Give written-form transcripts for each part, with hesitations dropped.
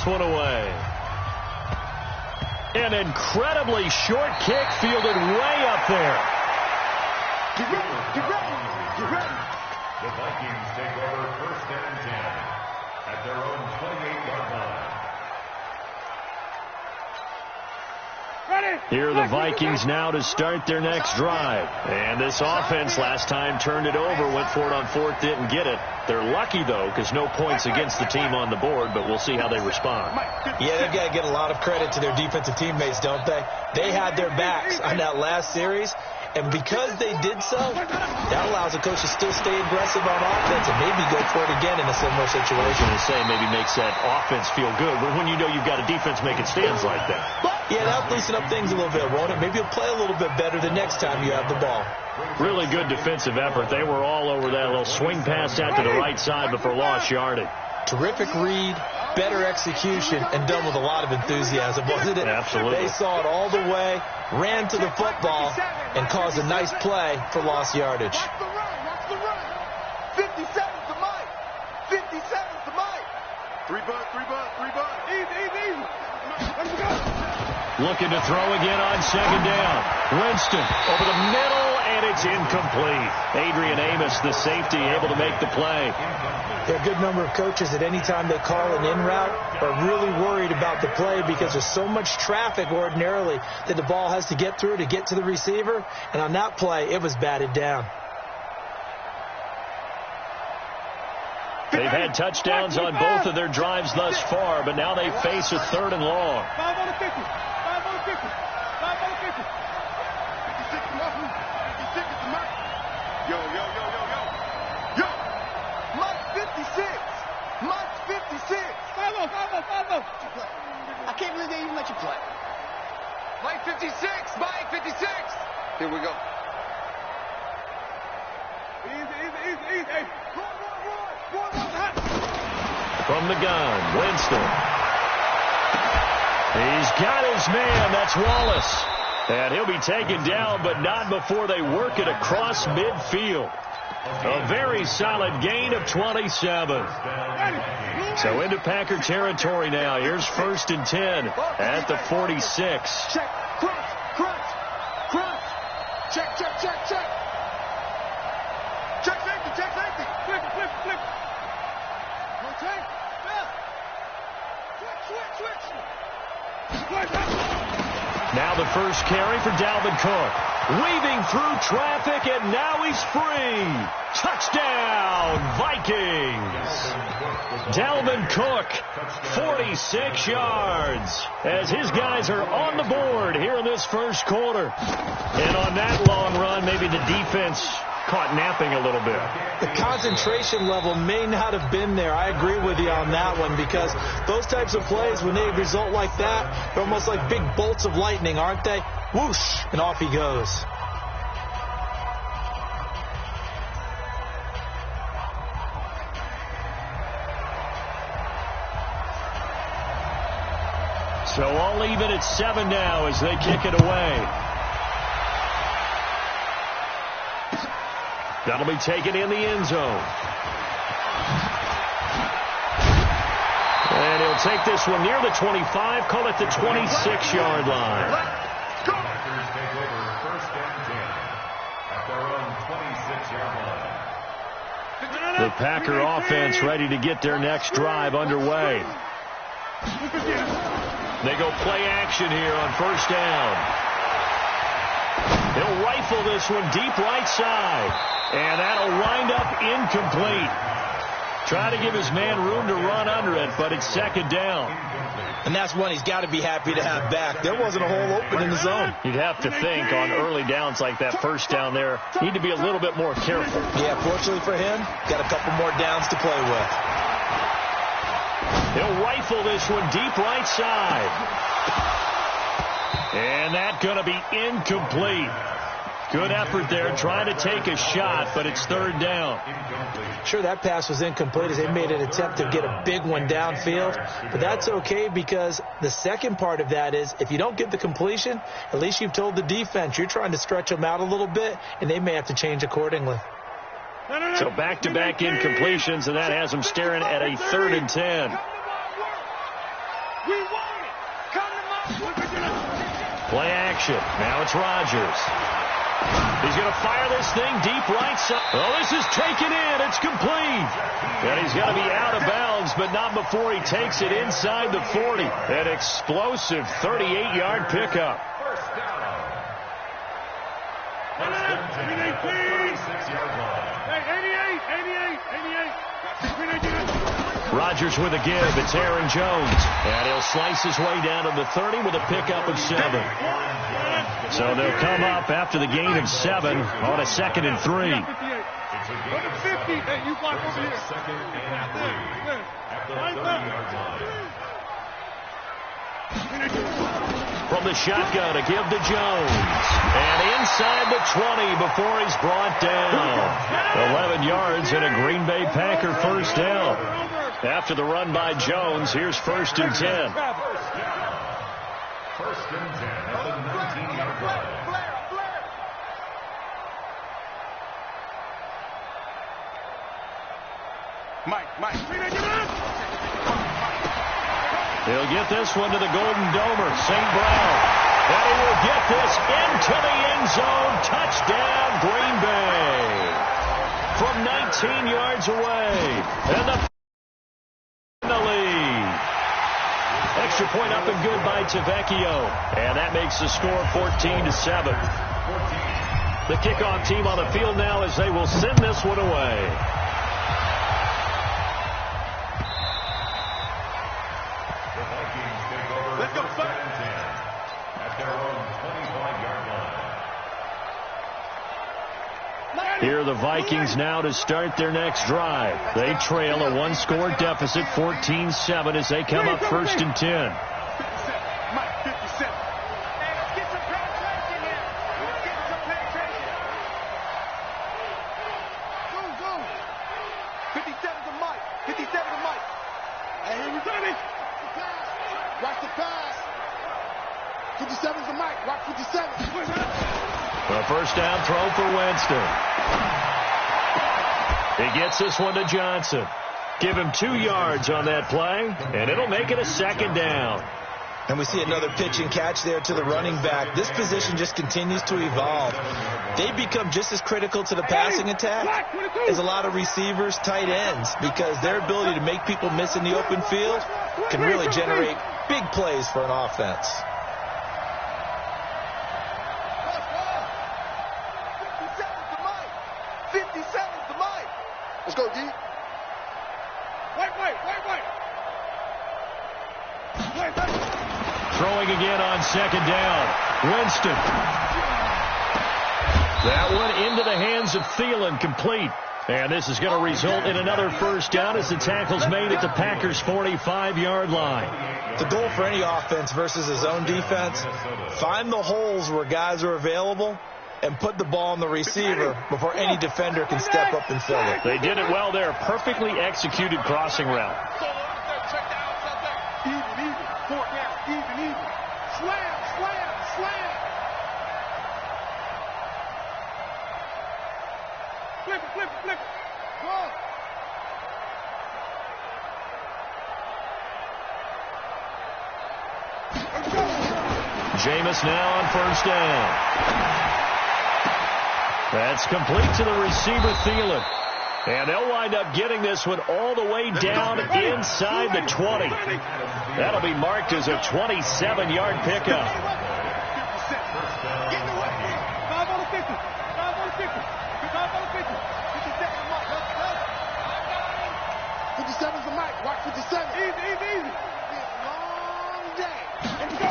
one away. An incredibly short kick fielded way up there. Get ready, get ready, get ready. The Vikings take over 1st and 10 at their own 28-yard line. Here are the Vikings now to start their next drive. And this offense last time turned it over, went for it on 4th, didn't get it. They're lucky, though, because no points against the team on the board, but we'll see how they respond. Yeah, they've got to get a lot of credit to their defensive teammates, don't they? They had their backs on that last series, and because they did so, that allows the coach to still stay aggressive on offense and maybe go for it again in a similar situation. I was going to say maybe makes that offense feel good, but when you know you've got a defense making stands like that. Yeah, that'll loosen up things a little bit, won't it? Maybe you'll play a little bit better the next time you have the ball. Really good defensive effort. They were all over that little swing pass out to the right side, but for lost yardage. Terrific read, better execution, and done with a lot of enthusiasm, wasn't it? Absolutely. They saw it all the way, ran to the football, and caused a nice play for lost yardage. Watch the run, watch the run. 57 to Mike. 57 to Mike. 3 bud, 3 bud, 3 bud. Easy, easy, easy. Let's go. Looking to throw again on 2nd down. Winston over the middle, and it's incomplete. Adrian Amos, the safety, able to make the play. There are a good number of coaches that any time they call an in route are really worried about the play because there's so much traffic ordinarily that the ball has to get through to get to the receiver. And on that play, it was batted down. They've had touchdowns on both of their drives thus far, but now they face a 3rd and long. 5 on the 50. 5 on the 50. 5 on the 50. 56 to Mike. 56 to Mike. Yo, yo, yo, yo, yo. Yo. Mike 56. Mike 56. 5 on, 5 on. I can't believe they even let you play. Mike 56. Mike 56. Here we go. Easy. Hey. From the gun, Winston. He's got his man. That's Wallace. And he'll be taken down, but not before they work it across midfield. A very solid gain of 27. So into Packer territory now. Here's 1st and 10 at the 46. Check, crunch. Check. Check safety. Flip. Rotate. Switch. Now the first carry for Dalvin Cook. Weaving through traffic, and now he's free. Touchdown, Vikings. Dalvin Cook, 46 yards, as his guys are on the board here in this first quarter. And on that long run, maybe the defense caught napping a little bit. The concentration level may not have been there. I agree with you on that one because those types of plays, when they result like that, they're almost like big bolts of lightning, aren't they? Whoosh, and off he goes. So all even at 7 now as they kick it away. That'll be taken in the end zone. And he'll take this one near the 25, call it the 26-yard line. Packers take over 1st and 10 at their own 26-yard line. The Packer offense ready to get their next drive underway. They go play action here on 1st down. He'll rifle this one deep right side. And that'll wind up incomplete. Try to give his man room to run under it, but it's 2nd down. And that's one he's got to be happy to have back. There wasn't a hole open in the zone. You'd have to think on early downs like that 1st down there, need to be a little bit more careful. Yeah, fortunately for him, got a couple more downs to play with. He'll rifle this one deep right side. And that's going to be incomplete. Good effort there, trying to take a shot, but it's 3rd down. Sure, that pass was incomplete as they made an attempt to get a big one downfield, but that's okay because the second part of that is if you don't get the completion, at least you've told the defense you're trying to stretch them out a little bit, and they may have to change accordingly. So back-to-back incompletions, and that has them staring at a 3rd and 10. We want it. Come to my. Play action. Now it's Rodgers. He's going to fire this thing deep right side. Oh, this is taken in. It's complete. And he's got to be out of bounds, but not before he takes it inside the 40. An explosive 38-yard pickup. First down. Rodgers with a give. It's Aaron Jones. And he'll slice his way down to the 30 with a pickup of 7. So they'll come up after the gain of 7 on a 2nd and 3. Number 50, hey, you block over here. 2nd and 3 at the 30-yard line. From the shotgun, a give to Jones. And inside the 20 before he's brought down. 11 yards and a Green Bay Packer first down. After the run by Jones, here's 1st and 10. First and 10 at the 19-yard line. Mike. He'll get this one to the Golden Domer, St. Brown. And he will get this into the end zone. Touchdown, Green Bay. From 19 yards away. And the lead. Extra point up and good by Tavecchio. And that makes the score 14-7. The kickoff team on the field now as they will send this one away. Let's go, First and 10 at their own 25-yard line. Here are the Vikings now to start their next drive. They trail a one-score deficit, 14-7, as they come up 1st and 10. 57. Mike, 57. Hey, let's get some penetration here. Let's get some penetration. Go. 57 to Mike. 57 to Mike. Hey, here we go. Watch the pass. 57 to Mike. Watch 57. A first down throw for Winston. He gets this one to Johnson. Give him 2 yards on that play, and it'll make it a 2nd down. And we see another pitch and catch there to the running back. This position just continues to evolve. They become just as critical to the passing attack as a lot of receivers, tight ends, because their ability to make people miss in the open field can really generate big plays for an offense. 57 to Mike. Let's go, D. Wait. Throwing again on 2nd down. Winston. That one into the hands of Thielen, complete. And this is going to result in another first down as the tackle's made at the Packers' 45-yard line. The goal for any offense versus a zone defense, find the holes where guys are available and put the ball on the receiver before any defender can step up and fill it. They did it well there. Perfectly executed crossing route. Even. 4 down. Even. Slam. Flip. Go. Jameis now on first down. That's complete to the receiver, Thielen. And they'll wind up getting this one all the way down inside the 20. That'll be marked as a 27-yard pickup. 57's the Mike. Watch 57. Easy. Long day. And go.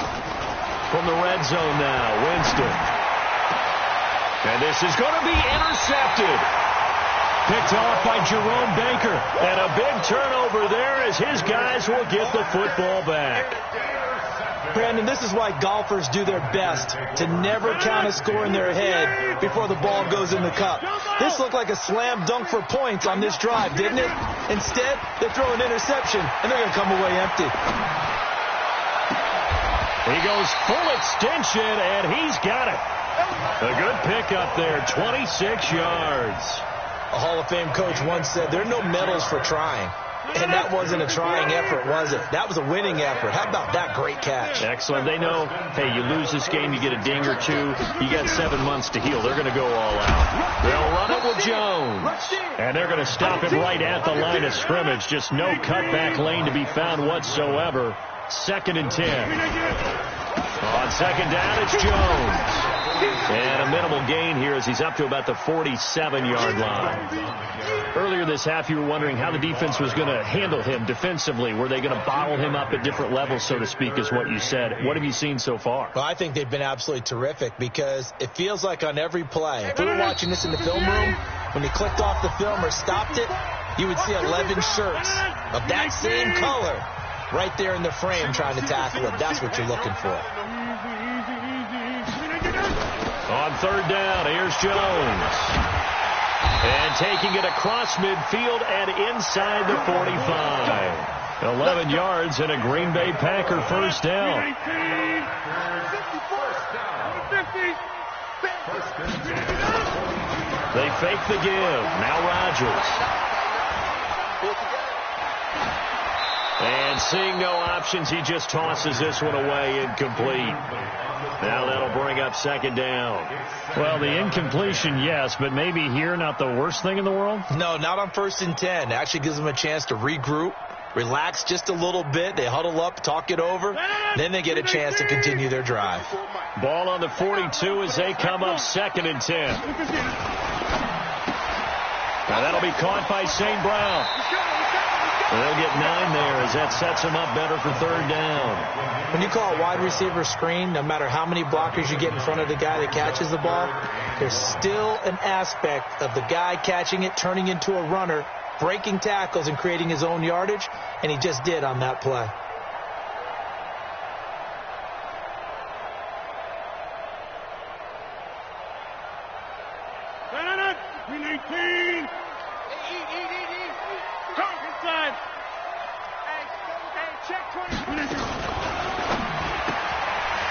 From the red zone now, Winston. And this is going to be intercepted. Picked off by Jerome Baker. And a big turnover there as his guys will get the football back. Brandon, this is why golfers do their best to never count a score in their head before the ball goes in the cup. This looked like a slam dunk for points on this drive, didn't it? Instead, they throw an interception, and they're going to come away empty. He goes full extension, and he's got it. A good pickup there, 26 yards. A Hall of Fame coach once said, there are no medals for trying. And that wasn't a trying effort, was it? That was a winning effort. How about that great catch? Excellent. They know, hey, you lose this game, you get a ding or two, you got 7 months to heal. They're going to go all out. They'll run it with Jones. And they're going to stop him right at the line of scrimmage. Just no cutback lane to be found whatsoever. 2nd and 10. On 2nd down, it's Jones. And a minimal gain here as he's up to about the 47-yard line. Earlier this half, you were wondering how the defense was going to handle him defensively. Were they going to bottle him up at different levels, so to speak, is what you said. What have you seen so far? Well, I think they've been absolutely terrific because it feels like on every play, if we were watching this in the film room, when he clicked off the film or stopped it, you would see 11 shirts of that same color right there in the frame trying to tackle it. That's what you're looking for. On 3rd down, here's Jones. And taking it across midfield and inside the 45. 11 yards and a Green Bay Packer first down. They fake the give. Now Rodgers. And seeing no options, he just tosses this one away, incomplete. Now that'll bring up 2nd down. Well, the incompletion, yes, but maybe here not the worst thing in the world? No, not on 1st and 10. It actually gives them a chance to regroup, relax just a little bit. They huddle up, talk it over. Then they get a chance to continue their drive. Ball on the 42 as they come up 2nd and 10. Now that'll be caught by St. Brown. They'll get 9 there as that sets them up better for 3rd down. When you call a wide receiver screen, no matter how many blockers you get in front of the guy that catches the ball, there's still an aspect of the guy catching it, turning into a runner, breaking tackles and creating his own yardage, and he just did on that play.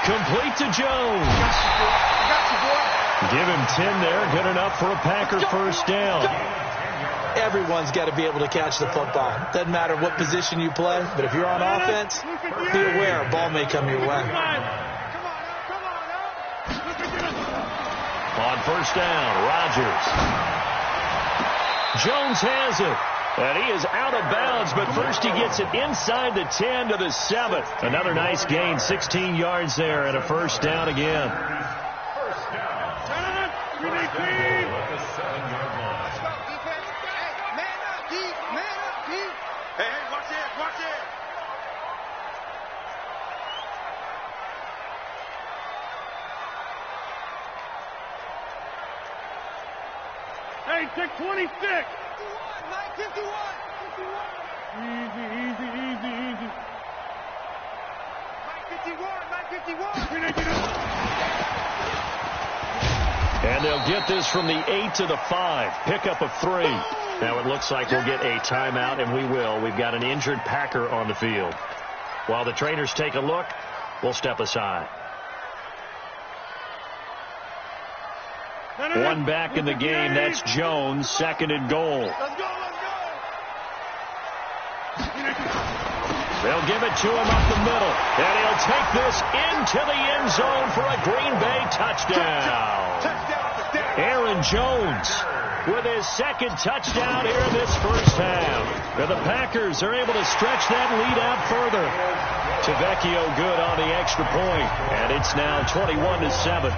Complete to Jones. Give him 10 there. Good enough for a Packer first down. Everyone's got to be able to catch the football. Doesn't matter what position you play, but if you're on offense, be aware a ball may come your way. On 1st down, Rodgers. Jones has it. And he is out of bounds, but first he gets it inside the 10 to the 7. Another nice gain, 16 yards there, and a first down again. First down. At the 7-yard line. Hey, watch it. Hey, check 26. 51. Easy. 51. And they'll get this from the 8 to the 5. Pickup of 3. Now it looks like we'll get a timeout, and we will. We've got an injured Packer on the field. While the trainers take a look, we'll step aside. One back in the game. That's Jones. 2nd and goal. Let's go. They'll give it to him up the middle. And he'll take this into the end zone for a Green Bay touchdown. Aaron Jones with his 2nd touchdown here in this first half. And the Packers are able to stretch that lead out further. Tavecchio good on the extra point. And it's now 21-7.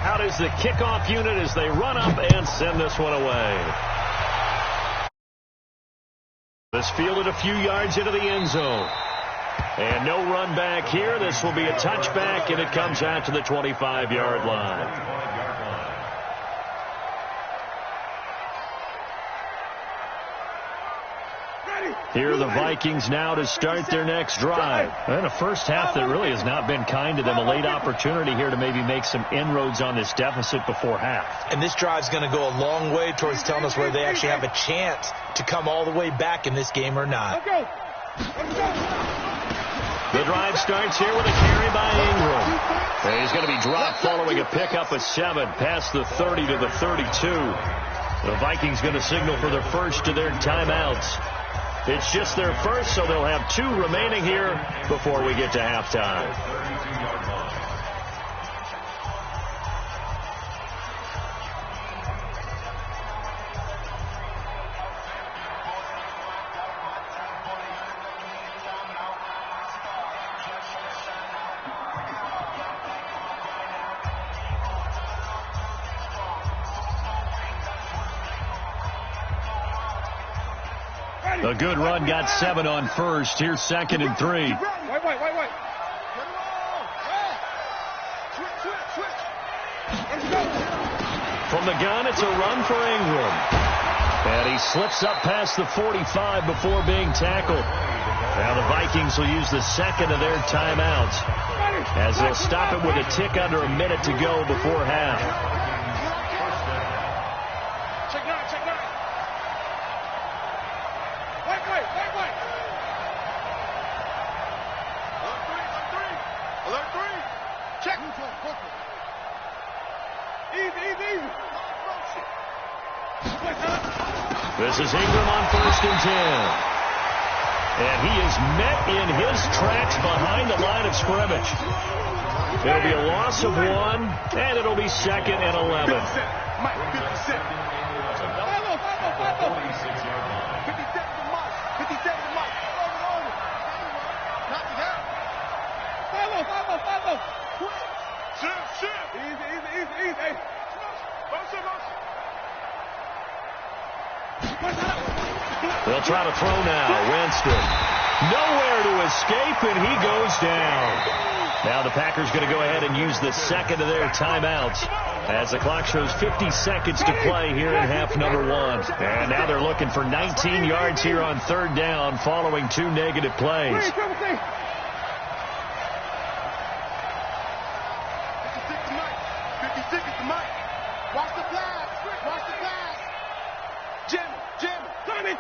Out is the kickoff unit as they run up and send this one away. This fielded a few yards into the end zone. And no run back here. This will be a touchback, and it comes out to the 25-yard line. Here are the Vikings now to start their next drive. And a first half that really has not been kind to them. A late opportunity here to maybe make some inroads on this deficit before half. And this drive's going to go a long way towards telling us whether they actually have a chance to come all the way back in this game or not. The drive starts here with a carry by Ingram. And he's going to be dropped following a pickup of 7 past the 30 to the 32. The Vikings going to signal for their first of their timeouts. It's just their first, so they'll have 2 remaining here before we get to halftime. A good run got 7 on first. Here's 2nd and 3. Wait. From the gun, it's a run for Ingram. And he slips up past the 45 before being tackled. Now the Vikings will use the second of their timeouts as they'll stop it with a tick under a minute to go before half. This is Ingram on 1st and 10. And he is met in his tracks behind the line of scrimmage. It'll be a loss of 1, and it'll be 2nd and 11. 57 to Mike. 57 to Mike. Knock it out. Follow. Shift. Easy. They'll try to throw now. Winston. Nowhere to escape, and he goes down. Now the Packers going to go ahead and use the second of their timeouts as the clock shows 50 seconds to play here in half number 1. And now they're looking for 19 yards here on 3rd down following 2 negative plays. 56 to Mike. Watch the pass. Jim. Tommy.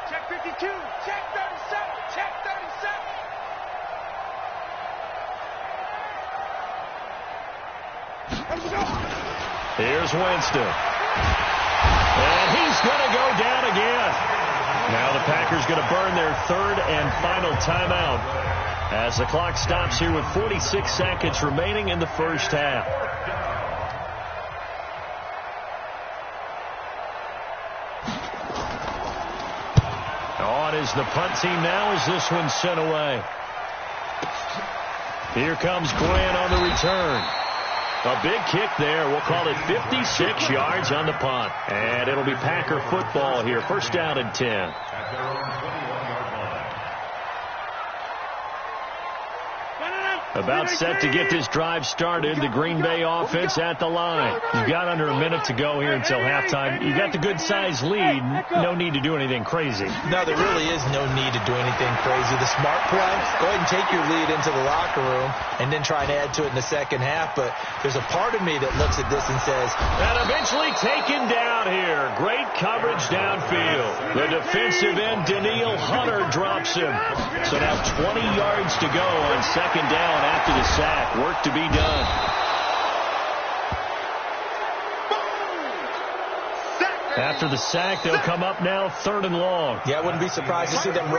Check 52. Check 37. Check 37. Here's Winston. And he's going to go down again. Now the Packers going to burn their 3rd and final timeout as the clock stops here with 46 seconds remaining in the first half. On is the punt team now as this one's sent away. Here comes Grant on the return. A big kick there. We'll call it 56 yards on the punt. And it'll be Packer football here. 1st down and 10. About set to get this drive started. The Green Bay offense at the line. You've got under a minute to go here until halftime. You've got the good-sized lead. No need to do anything crazy. No, there really is no need to do anything crazy. The smart play, go ahead and take your lead into the locker room and then try and add to it in the second half. But there's a part of me that looks at this and says, and eventually taken down here. Great coverage downfield. The defensive end, Danielle Hunter, drops him. So now 20 yards to go on 2nd down after the sack. Work to be done. After the sack, they'll come up now 3rd and long. yeah, I wouldn't be surprised to see them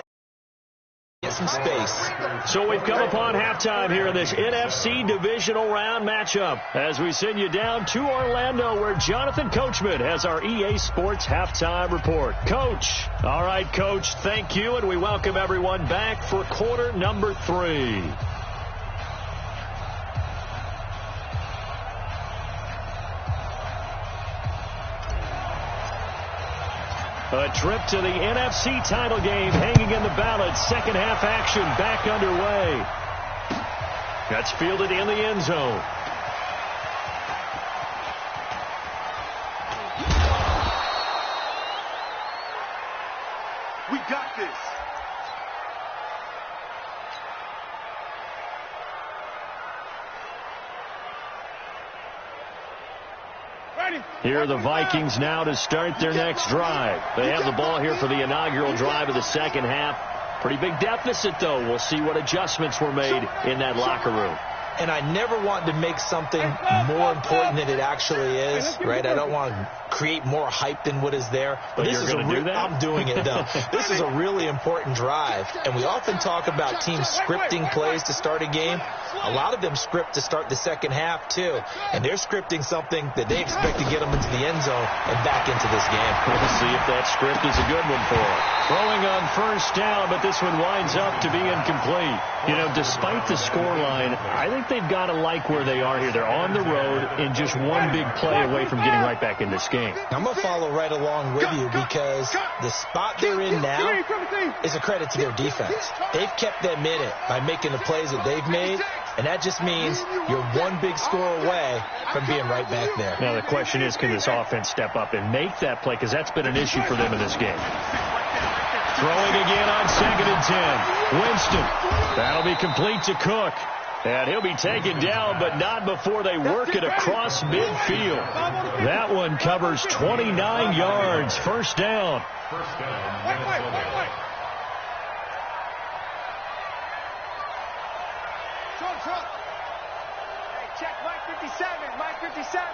get some space. So we've come upon halftime here in this NFC divisional round matchup as we send you down to Orlando where Jonathan Coachman has our EA Sports halftime report. Coach. All right, Coach, thank you, and we welcome everyone back for quarter number 3. A trip to the NFC title game hanging in the balance. Second half action back underway. That's fielded in the end zone. We got this. Here are the Vikings now to start their next drive. They have the ball here for the inaugural drive of the second half. Pretty big deficit, though. We'll see what adjustments were made in that locker room. And I never want to make something more important than it actually is, right? I don't want to create more hype than what is there. But this you're is going to do that? I'm doing it, though. This is a really important drive. And we often talk about teams scripting plays to start a game. A lot of them script to start the second half, too. And they're scripting something that they expect to get them into the end zone and back into this game. We'll see if that script is a good one for them. Throwing on first down, but this one winds up to be incomplete. You know, despite the scoreline, I think they've got to like where they are here. They're on the road and just one big play away from getting right back in this game. I'm going to follow right along with you because the spot they're in now is a credit to their defense. They've kept them in it by making the plays that they've made, and that just means you're one big score away from being right back there. Now the question is, can this offense step up and make that play? Because that's been an issue for them in this game. Throwing again on 2nd and 10. Winston. That'll be complete to Cook. And he'll be taken down, but not before they work it across midfield. That one covers 29 yards. First down. Minnesota. Hey, check Mike 57. Mike 57.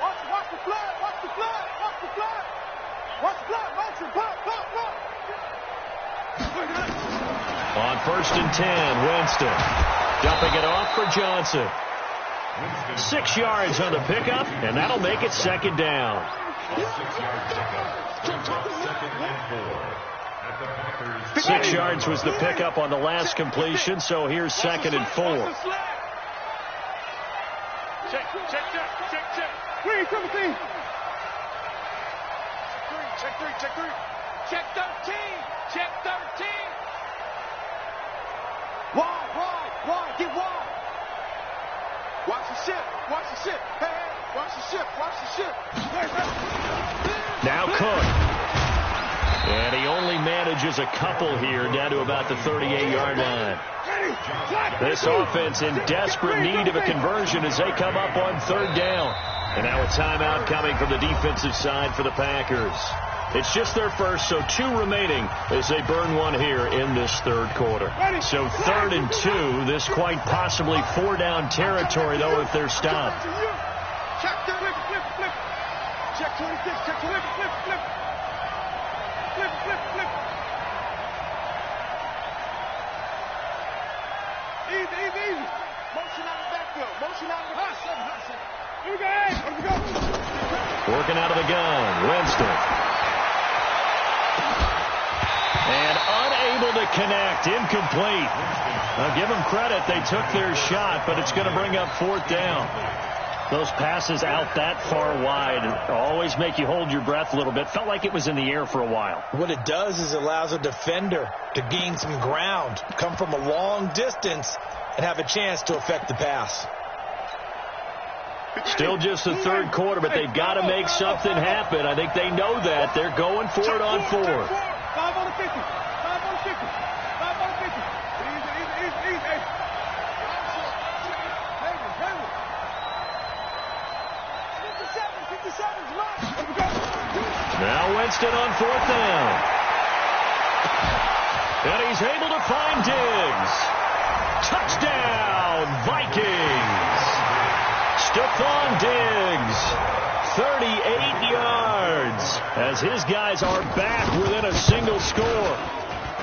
Watch the flood. Watch the flood. Watch the flood. Watch the flood. Motion. Block. On 1st and 10, Winston. Dumping it off for Johnson. 6 yards on the pickup, and that'll make it 2nd down. 6 yards was the pickup on the last completion, so here's 2nd and 4. Check. 3, 17. Check 3. Check 13. Check 13. Wide. Get wide. Watch the ship. Hey, watch the ship. Now Cook. And he only manages a couple here down to about the 38-yard line. This offense in desperate need of a conversion as they come up on 3rd down. And now a timeout coming from the defensive side for the Packers. It's just their first, so 2 remaining as they burn one here in this 3rd quarter. So 3rd and 2, this quite possibly 4-down territory, though, if they're stopped. Check 26. Check 26. Flip. Easy. Motion out of the backfield. Here we go. Working out of the gun, Winston. And unable to connect, incomplete. Now give them credit, they took their shot, but it's going to bring up 4th down. Those passes out that far wide always make you hold your breath a little bit. Felt like it was in the air for a while. What it does is it allows a defender to gain some ground, come from a long distance, and have a chance to affect the pass. Still just the 3rd quarter, but they've got to make something happen. I think they know that. They're going for it on 4. 5 on the 50. 5 on the 50. 5 on the 50. Easy. 57's mine. Now Winston on 4th down. And he's able to find Diggs. Touchdown, Vikings. Stephon Diggs, 38 yards, as his guys are back within a single score.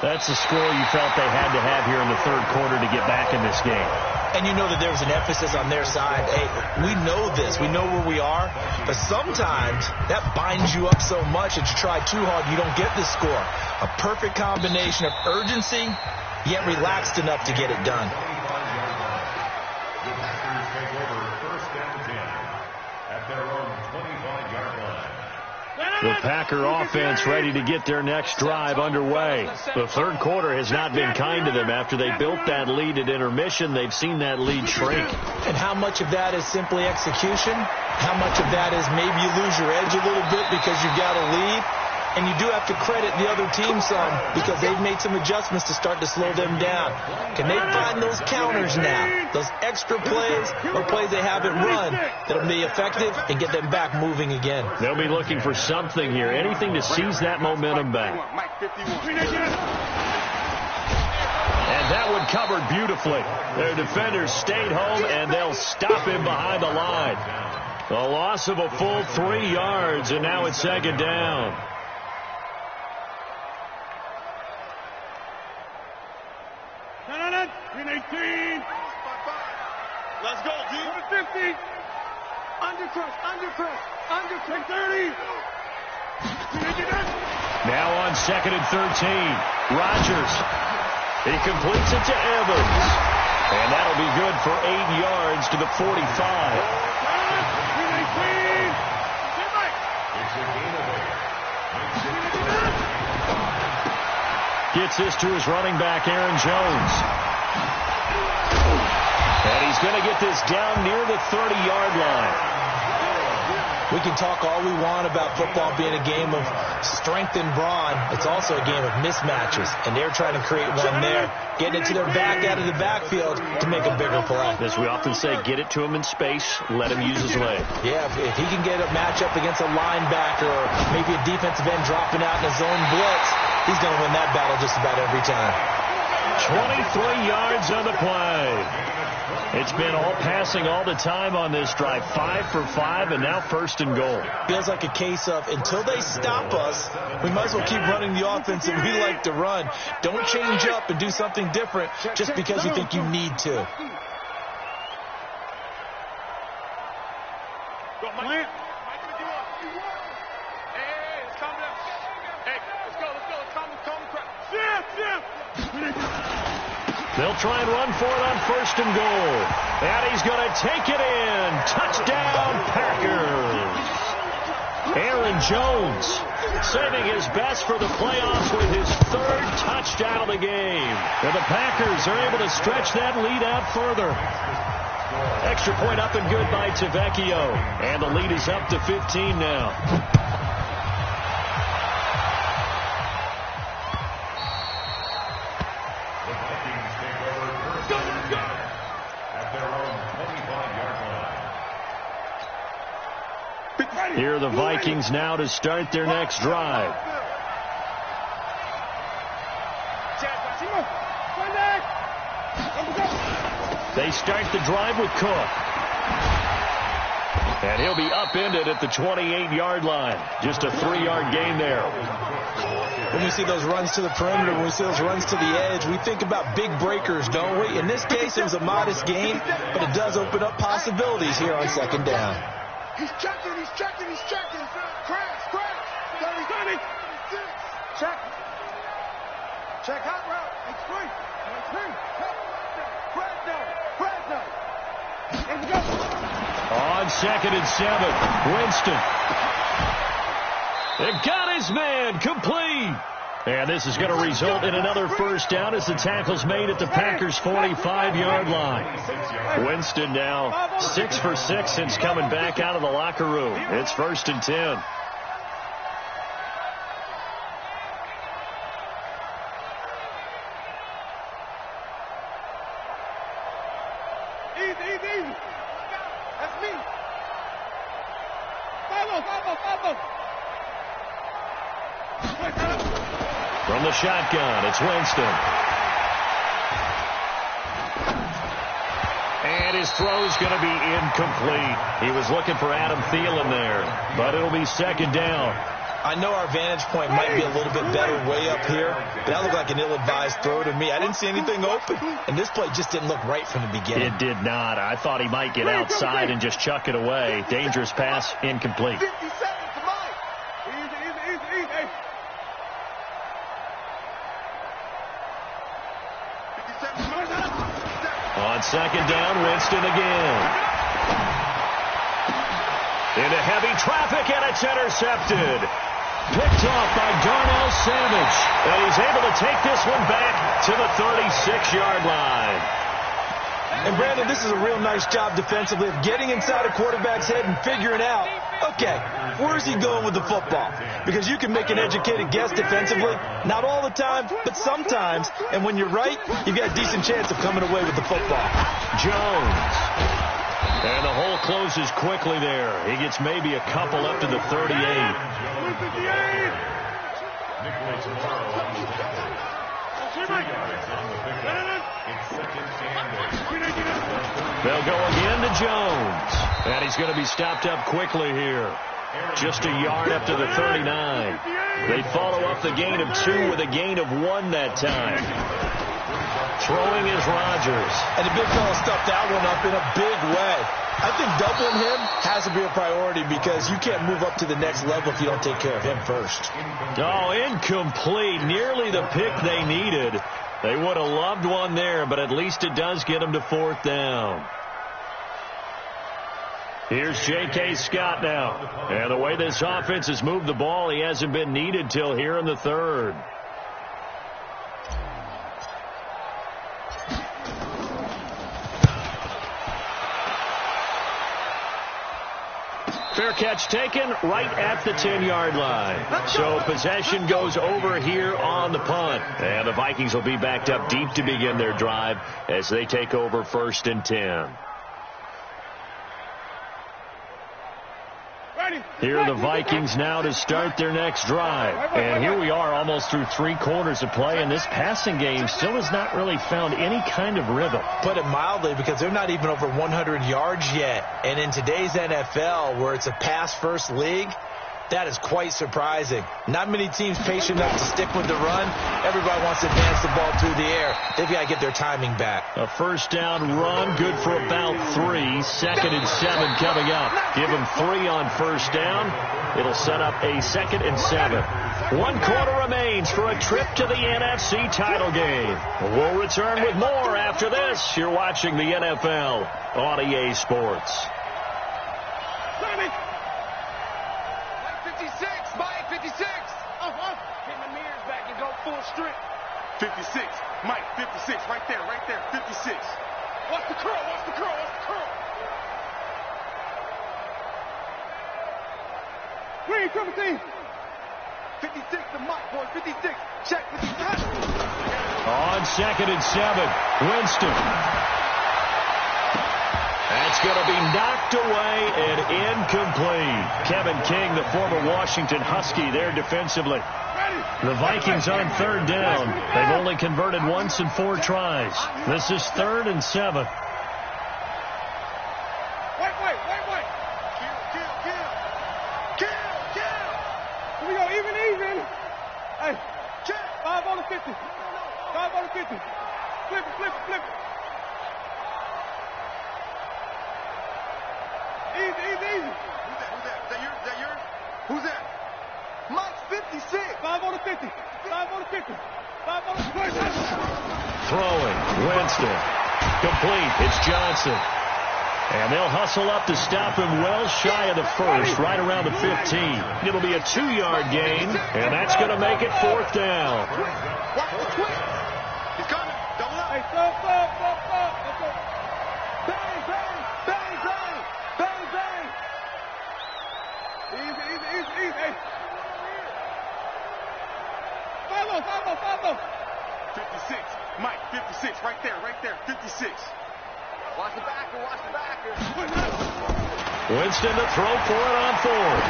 That's the score you felt they had to have here in the 3rd quarter to get back in this game. And you know that there's an emphasis on their side. Hey, we know this. We know where we are. But sometimes that binds you up so much that you try too hard, you don't get the score. A perfect combination of urgency, yet relaxed enough to get it done. The Packer offense ready to get their next drive underway. The 3rd quarter has not been kind to them. After they built that lead at intermission, they've seen that lead shrink. And how much of that is simply execution? How much of that is maybe you lose your edge a little bit because you've got a lead? And you do have to credit the other team some because they've made some adjustments to start to slow them down. Can they find those counters now, those extra plays or plays they haven't run that'll be effective and get them back moving again? They'll be looking for something here, anything to seize that momentum back. And that one covered beautifully. Their defenders stayed home, and they'll stop him behind the line. A loss of a full 3 yards, and now it's second down. No. 18. Let's go, G. 50. Under press. 30. Now on 2nd and 13. Rodgers. He completes it to Evans. And that'll be good for 8 yards to the 45. Gets this to his running back, Aaron Jones. And he's going to get this down near the 30-yard line. We can talk all we want about football being a game of strength and brawn. It's also a game of mismatches, and they're trying to create one there, getting it to their back out of the backfield to make a bigger play. As we often say, get it to him in space, let him use his leg. Yeah, if he can get a matchup against a linebacker or maybe a defensive end dropping out in a zone blitz, he's going to win that battle just about every time. 23 yards on the play. It's been all passing all the time on this drive. 5 for 5, and now 1st and goal. Feels like a case of until they stop us, we might as well keep running the offense that we like to run. Don't change up and do something different just because you think you need to. Go, Mike. Hey, it's coming up. Hey, let's go. It's coming. They'll try and run for it on 1st and goal. And he's going to take it in. Touchdown, Packers. Aaron Jones saving his best for the playoffs with his 3rd touchdown of the game. And the Packers are able to stretch that lead out further. Extra point up and good by Tavecchio. And the lead is up to 15 now. Here are the Vikings now to start their next drive. They start the drive with Cook. And he'll be upended at the 28-yard line. Just a 3-yard gain there. When we see those runs to the perimeter, when we see those runs to the edge, we think about big breakers, don't we? In this case, it was a modest gain, but it does open up possibilities here on 2nd down. He's checking. Crash. 30. Check. Check hot route. It's free. Fresno. Here we go. On 2nd and 7, Winston. They got his man complete. And this is going to result in another 1st down as the tackle's made at the Packers' 45-yard line. Winston now 6 for 6 since coming back out of the locker room. It's 1st and 10. Easy. That's me. Follow. From the shotgun, it's Winston. And his throw's going to be incomplete. He was looking for Adam Thielen there, but it'll be 2nd down. I know our vantage point might be a little bit better way up here, but that looked like an ill-advised throw to me. I didn't see anything open, and this play just didn't look right from the beginning. It did not. I thought he might get outside and just chuck it away. Dangerous pass, incomplete. 57 to Mike. Easy. Hey. 57. On 2nd down, Winston again. Into heavy traffic, and it's intercepted. Picked off by Darnell Savage. And he's able to take this one back to the 36-yard line. And, Brandon, this is a real nice job defensively of getting inside a quarterback's head and figuring out, okay, where's he going with the football? Because you can make an educated guess defensively. Not all the time, but sometimes. And when you're right, you've got a decent chance of coming away with the football. Jones. And the hole closes quickly there. He gets maybe a couple up to the 38. yards on the pickup. It's second and 8. They'll go again to Jones. And he's going to be stopped up quickly here. Just a yard up to the 39. They follow up the gain of 2 with a gain of 1 that time. Throwing is Rodgers. And the big fella stuffed that one up in a big way. I think doubling him has to be a priority because you can't move up to the next level if you don't take care of him first. Oh, incomplete. Nearly the pick they needed. They would have loved one there, but at least it does get them to 4th down. Here's J.K. Scott now. And the way this offense has moved the ball, he hasn't been needed till here in the 3rd. Fair catch taken right at the 10-yard line. So possession goes over here on the punt. And the Vikings will be backed up deep to begin their drive as they take over 1st and 10. Here are the Vikings now to start their next drive. And here we are almost through 3 quarters of play, and this passing game still has not really found any kind of rhythm. Put it mildly, because they're not even over 100 yards yet. And in today's NFL, where it's a pass-first league, that is quite surprising. Not many teams patient enough to stick with the run. Everybody wants to advance the ball through the air. They've got to get their timing back. A 1st down run, good for about 3. 2nd and 7 coming up. Give them 3 on 1st down. It'll set up a 2nd and 7. 1 quarter remains for a trip to the NFC title game. We'll return with more after this. You're watching the NFL on EA Sports. 56, Mike, 56, right there, 56. Watch the curl, watch the curl, watch the curl. Green, 17. 56 to Mike, boy, 56. Check, 56. On 2nd and 7, Winston. That's going to be knocked away and incomplete. Kevin King, the former Washington Husky, there defensively. The Vikings on 3rd down. They've only converted once in 4 tries. This is 3rd and 7. Wait. Kill. Here we go, even. Hey, 5 on the 50. 5 on the 50. Flip it. Easy. Who's that yours? Who's that? Mike's 56. 5 on the 50. 5 on the 50. 5 on the 50. Throwing. Winston. Complete. It's Johnson. And they'll hustle up to stop him well shy of the 1st, right around the 15. It'll be a 2-yard gain, and that's going to make it 4th down. Watch the twist. He's coming. Double up. Hey, stop. Let's go. Bang. Easy. Hey. 5-0. 56. Mike, 56. Right there. 56. Watch the backer. Winston to throw for it on 4th.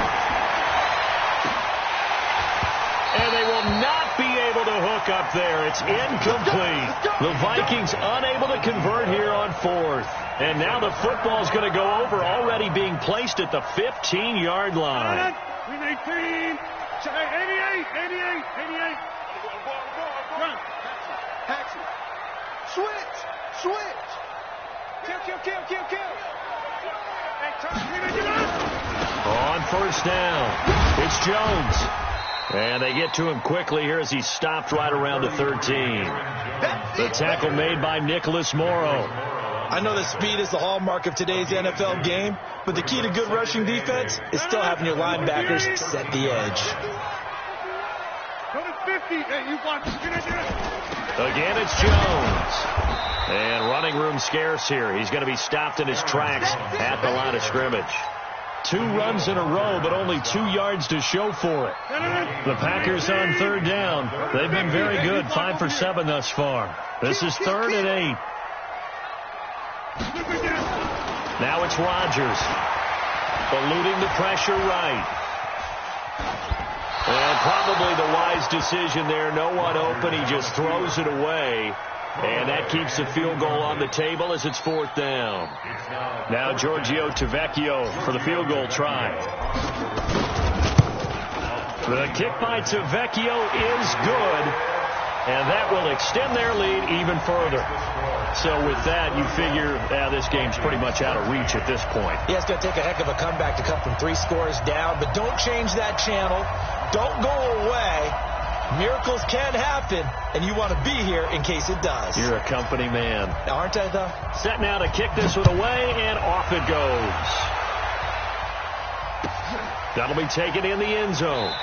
And they will not be able to hook up there. It's incomplete. The Vikings unable to convert here on 4th. And now the football's going to go over, already being placed at the 15-yard line. 18. 88. Run. Action. Switch. Kill. On 1st down, it's Jones. And they get to him quickly here as he's stopped right around the 13. The tackle made by Nicholas Morrow. I know that speed is the hallmark of today's NFL game, but the key to good rushing defense is still having your linebackers set the edge. Go to 50. Hey, you watch. Again, it's Jones. And running room scarce here. He's going to be stopped in his tracks at the line of scrimmage. 2 runs in a row, but only 2 yards to show for it. The Packers on 3rd down. They've been very good, 5 for 7 thus far. This is 3rd and 8. Now it's Rodgers. Eluding the pressure right. And probably the wise decision there. No one open. He just throws it away. And that keeps the field goal on the table as it's 4th down. Now Giorgio Tavecchio for the field goal try. The kick by Tavecchio is good. And that will extend their lead even further. So with that, you figure this game's pretty much out of reach at this point. Yeah, it's going to take a heck of a comeback to come from 3 scores down. But don't change that channel. Don't go away. Miracles can happen, and you want to be here in case it does. You're a company man. Aren't I, though? Set now to kick this one away, and off it goes. That'll be taken in the end zone.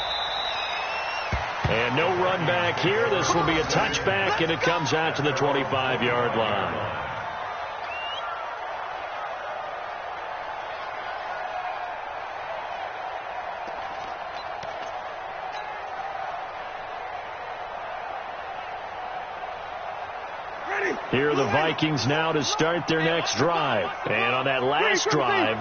And no run back here. This will be a touchback, and it comes out to the 25-yard line. Here are the Vikings now to start their next drive. And on that last drive,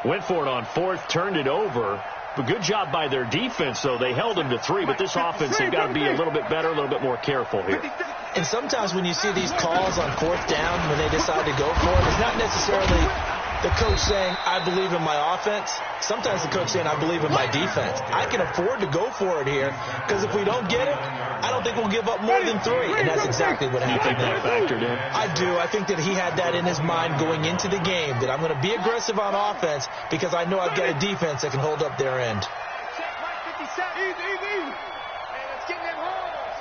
went for it on 4th, turned it over. But good job by their defense, though. They held them to 3, but this offense, they've got to be a little bit better, a little bit more careful here. And sometimes when you see these calls on 4th down, when they decide to go for it, it's not necessarily the coach saying, I believe in my offense. Sometimes the coach saying, I believe in my defense. I can afford to go for it here, because if we don't get it, I don't think we'll give up more than 3. And that's exactly what happened. You think that factored in? I do. I think that he had that in his mind going into the game, that I'm going to be aggressive on offense because I know I've got a defense that can hold up their end. Easy. And it's getting them holes.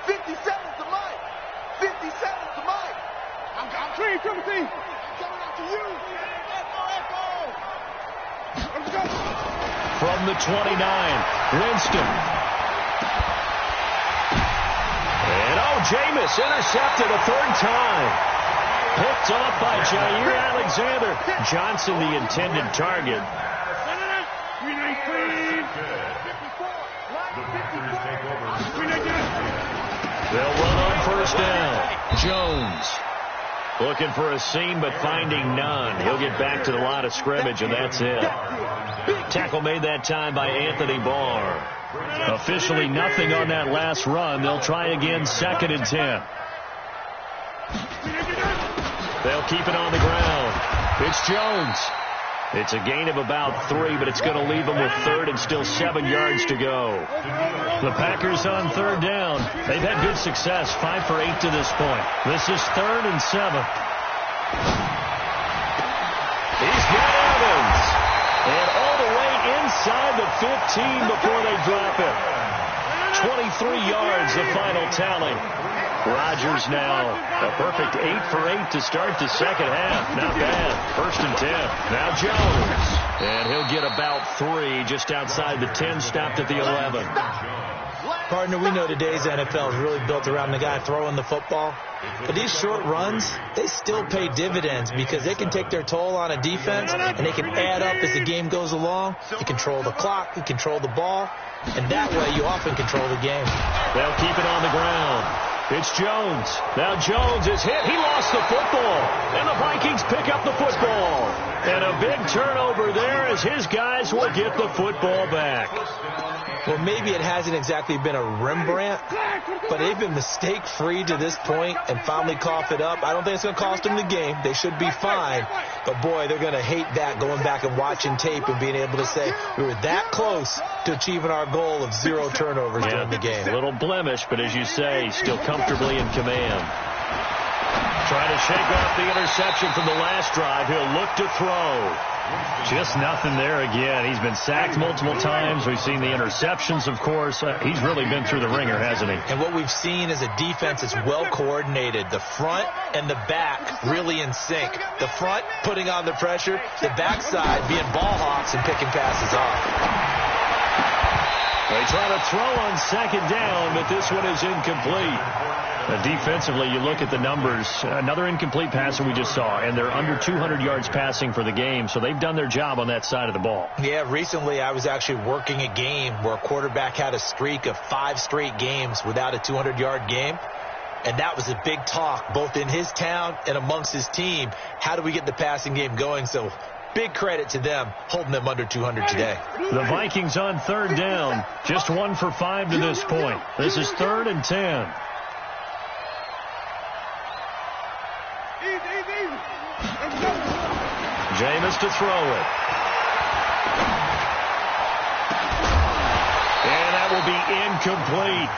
57's the mic. 57's the mic. I'm clean, Timothy. I'm coming out to you. Echo. Let's go. From the 29, Winston. And Jameis intercepted a 3rd time. Picked off by Jair Alexander. Johnson, the intended target. They'll run on 1st down. Jones looking for a seam, but finding none. He'll get back to the line of scrimmage, and that's it. Tackle made that time by Anthony Barr. Officially nothing on that last run. They'll try again, 2nd and 10. They'll keep it on the ground. It's Jones. It's a gain of about 3, but it's going to leave them with 3rd and still 7 yards to go. The Packers on 3rd down. They've had good success, 5 for 8 to this point. This is 3rd and 7. He's got Evans. And all the way inside the 15 before they drop it. 23 yards, the final tally. Rodgers now a perfect 8 for 8 to start the 2nd half. Not bad. 1st and 10. Now Jones. And he'll get about 3 just outside the 10, stopped at the 11. Partner, we know today's NFL is really built around the guy throwing the football. But these short runs, they still pay dividends because they can take their toll on a defense and they can add up as the game goes along. You control the clock, you control the ball, and that way you often control the game. They'll keep it on the ground. It's Jones. Now Jones is hit. He lost the football. And the Vikings pick up the football. And a big turnover there as his guys will get the football back. Well, maybe it hasn't exactly been a Rembrandt, but they've been mistake-free to this point and finally cough it up. I don't think it's going to cost them the game. They should be fine. But, boy, they're going to hate that, going back and watching tape and being able to say we were that close to achieving our goal of 0 turnovers during the game. A little blemish, but as you say, still comfortably in command. Trying to shake off the interception from the last drive. He'll look to throw. Just nothing there again. He's been sacked multiple times. We've seen the interceptions, of course. He's really been through the ringer, hasn't he? And what we've seen is a defense that's well coordinated. The front and the back really in sync. The front putting on the pressure. The backside being ball hawks and picking passes off. They try to throw on 2nd down, but this one is incomplete. Defensively, you look at the numbers. Another incomplete pass that we just saw, and they're under 200 yards passing for the game, so they've done their job on that side of the ball. Yeah, recently I was actually working a game where a quarterback had a streak of 5 straight games without a 200-yard game, and that was a big talk both in his town and amongst his team. How do we get the passing game going? So big credit to them holding them under 200 today. The Vikings on third down. Just 1 for 5 to this point. This is 3rd and 10. Jameis to throw it. And that will be incomplete.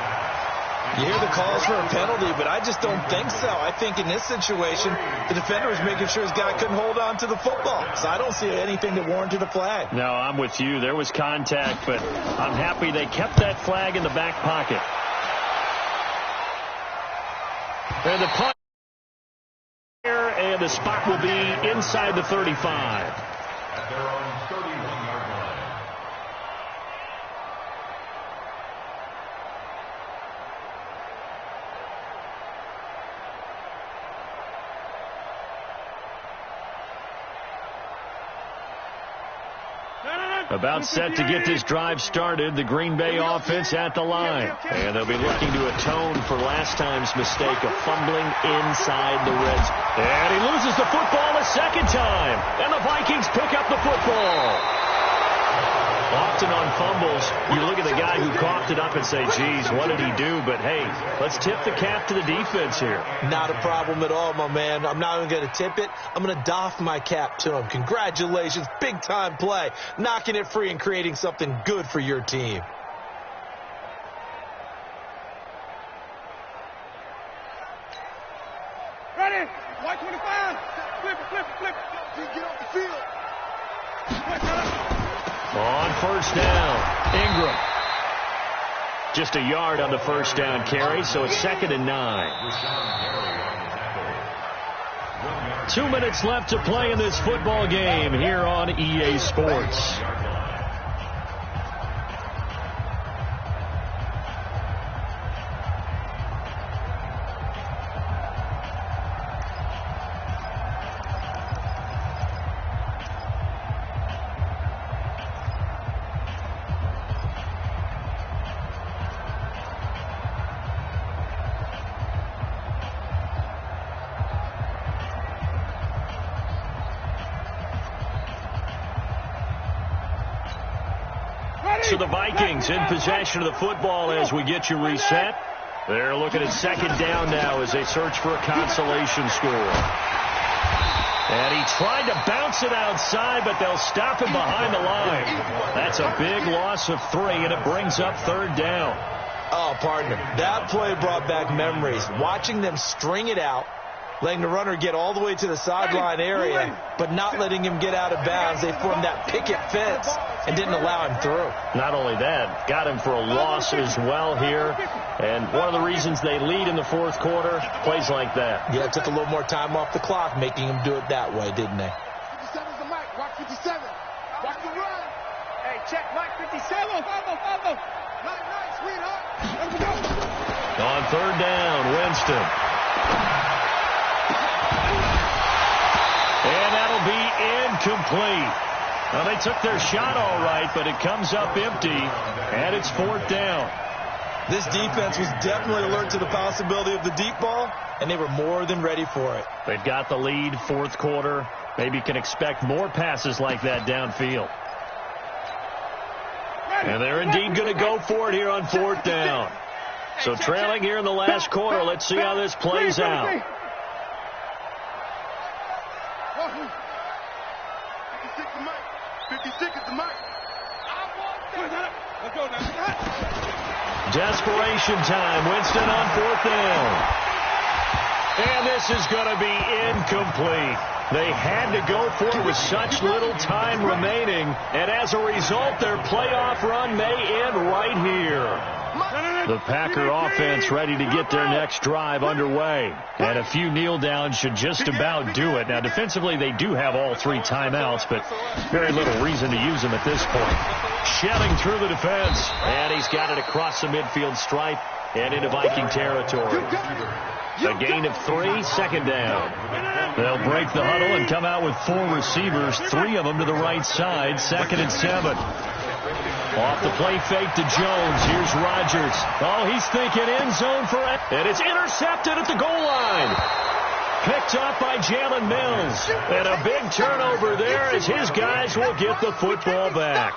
You hear the calls for a penalty, but I just don't think so. I think in this situation, the defender was making sure his guy couldn't hold on to the football. So I don't see anything that warranted a flag. No, I'm with you. There was contact, but I'm happy they kept that flag in the back pocket. And the punt here, and the spot will be inside the 35. At their own 31-yard line. About set to get this drive started, the Green Bay offense at the line. And they'll be looking to atone for last time's mistake of fumbling inside the red zone. And he loses the football a second time. And the Vikings pick up the football. Often on fumbles, you look at the guy who coughed it up and say, geez, what did he do? But, hey, let's tip the cap to the defense here. Not a problem at all, my man. I'm not even going to tip it. I'm going to doff my cap to him. Congratulations. Big-time play. Knocking it free and creating something good for your team. Ready? White 25. Flip it, flip it, flip it. Get off the field. On first down, Ingram. Just a yard on the first down carry, so it's 2nd and 9. 2 minutes left to play in this football game here on EA Sports. So the Vikings in possession of the football as we get you reset. They're looking at 2nd down now as they search for a consolation score. And he tried to bounce it outside, but they'll stop him behind the line. That's a big loss of 3, and it brings up 3rd down. Oh, partner, that play brought back memories. Watching them string it out, letting the runner get all the way to the sideline area, but not letting him get out of bounds. They formed that picket fence and didn't allow him through. Not only that, got him for a loss as well here. And one of the reasons they lead in the 4th quarter, plays like that. Yeah, it took a little more time off the clock, making him do it that way, didn't they? 57's the mic. Watch 57. Watch the run. Hey, check Mike 57. Follow. Night, sweetheart. Let's go. On 3rd down, Winston. And that'll be incomplete. Well, they took their shot all right, but it comes up empty, and it's 4th down. This defense was definitely alert to the possibility of the deep ball, and they were more than ready for it. They've got the lead, 4th quarter. Maybe you can expect more passes like that downfield. And they're indeed going to go for it here on 4th down. So trailing here in the last quarter, let's see how this plays out. 56 is the mic. Let's go now. Desperation time. Winston on 4th down. And this is going to be incomplete. They had to go for it with such little time remaining. And as a result, their playoff run may end right here. The Packer offense ready to get their next drive underway. And a few kneel downs should just about do it. Now, defensively, they do have all 3 timeouts, but very little reason to use them at this point. Shelling through the defense. And he's got it across the midfield stripe and into Viking territory. A gain of 3, 2nd down. They'll break the huddle and come out with 4 receivers, 3 of them to the right side, 2nd and 7. Off the play fake to Jones. Here's Rodgers. Oh, he's thinking end zone for it. And it's intercepted at the goal line. picked up by Jalen Mills. And a big turnover there as his guys will get the football back.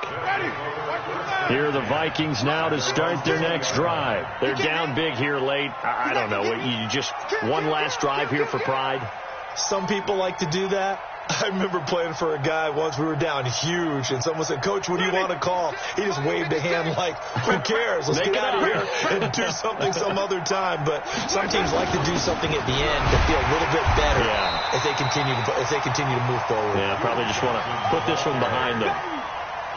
Here are the Vikings now to start their next drive. They're down big here late. I don't know. You just one last drive here for pride? Some people like to do that. I remember playing for a guy once. We were down huge, and someone said, "Coach, what do you want to call?" He just waved a hand like, "Who cares? Let's get out of here and do something some other time." But some teams like to do something at the end to feel a little bit better as they continue to move forward. Yeah, probably just want to put this one behind them.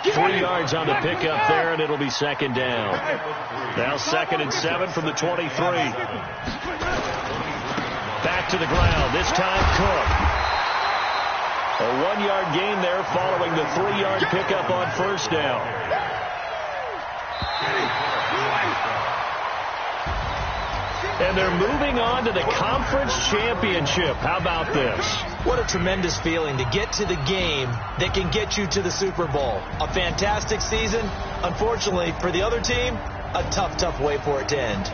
3 yards on the pickup there, and it'll be second down. Now 2nd and 7 from the 23. Back to the ground. This time Cook. A 1-yard gain there following the 3-yard pickup on first down. And they're moving on to the conference championship. How about this? What a tremendous feeling to get to the game that can get you to the Super Bowl. A fantastic season. Unfortunately, for the other team, a tough way for it to end.